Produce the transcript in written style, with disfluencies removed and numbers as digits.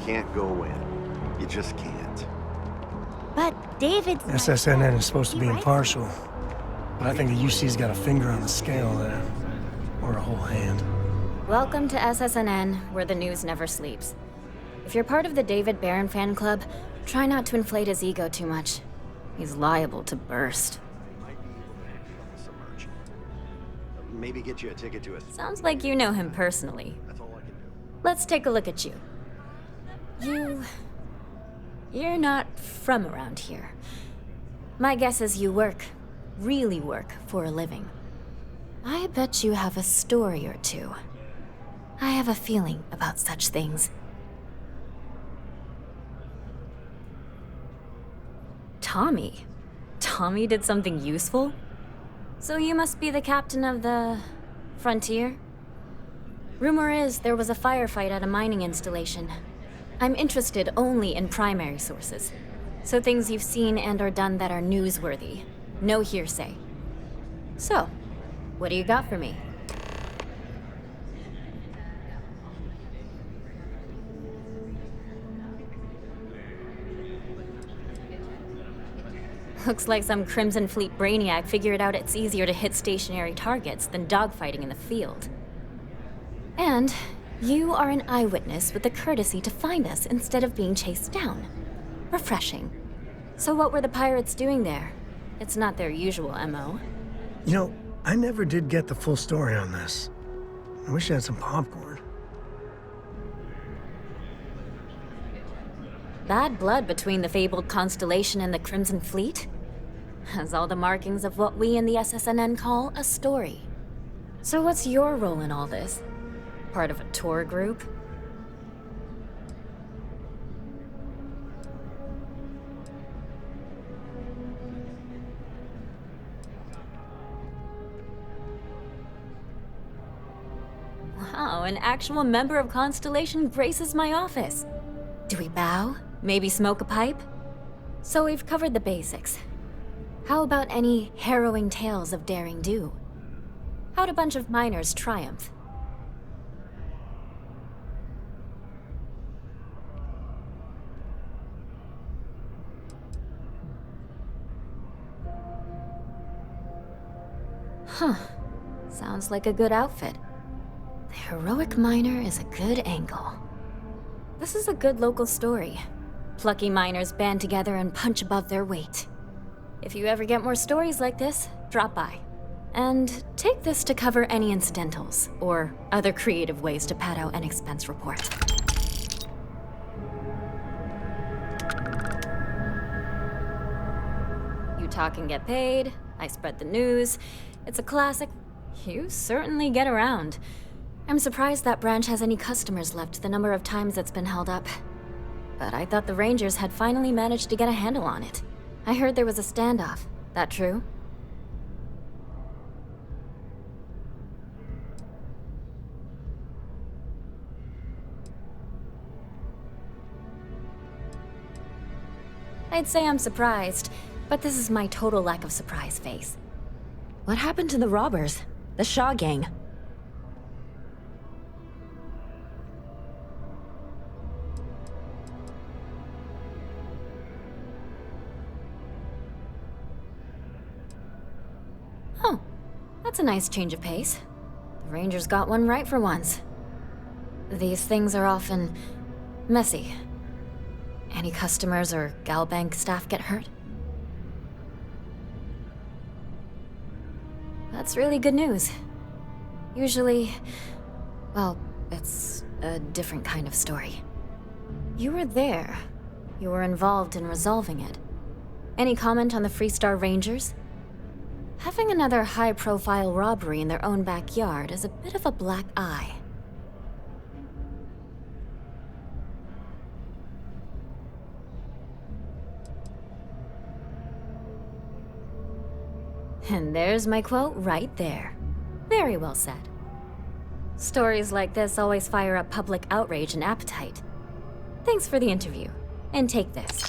can't go in. You just can't. But David's... SSNN is supposed to be impartial, but I think the UC's got a finger on the scale there. Or a whole hand. Welcome to SSNN, where the news never sleeps. If you're part of the David Barron fan club, try not to inflate his ego too much. He's liable to burst. Maybe get you a ticket to a... Sounds like you know him personally. That's all I can do. Let's take a look at you. You're not from around here. My guess is you really work for a living. I bet you have a story or two. I have a feeling about such things. Tommy? Tommy did something useful? So you must be the captain of the... Frontier? Rumor is there was a firefight at a mining installation. I'm interested only in primary sources. So things you've seen and or done that are newsworthy. No hearsay. So, what do you got for me? Looks like some Crimson Fleet brainiac figured out it's easier to hit stationary targets than dogfighting in the field. And you are an eyewitness with the courtesy to find us instead of being chased down. Refreshing. So what were the pirates doing there? It's not their usual MO. You know, I never did get the full story on this. I wish I had some popcorn. Bad blood between the fabled Constellation and the Crimson Fleet? Has all the markings of what we in the SSNN call a story. So what's your role in all this? Part of a tour group? Wow, an actual member of Constellation graces my office. Do we bow? Maybe smoke a pipe? So we've covered the basics. How about any harrowing tales of daring do? How'd a bunch of miners triumph? Huh. Sounds like a good outfit. The heroic miner is a good angle. This is a good local story. Plucky miners band together and punch above their weight. If you ever get more stories like this, drop by. And take this to cover any incidentals, or other creative ways to pad out an expense report. You talk and get paid, I spread the news. It's a classic. You certainly get around. I'm surprised that branch has any customers left the number of times it's been held up. But I thought the Rangers had finally managed to get a handle on it. I heard there was a standoff. That true? I'd say I'm surprised, but this is my total lack of surprise face. What happened to the robbers? The Shaw gang? Oh, that's a nice change of pace. The Rangers got one right for once. These things are often messy. Any customers or Galbank staff get hurt? That's really good news. Usually, well, it's a different kind of story. You were there. You were involved in resolving it. Any comment on the Freestar Rangers? Having another high-profile robbery in their own backyard is a bit of a black eye. And there's my quote right there. Very well said. Stories like this always fire up public outrage and appetite. Thanks for the interview. And take this.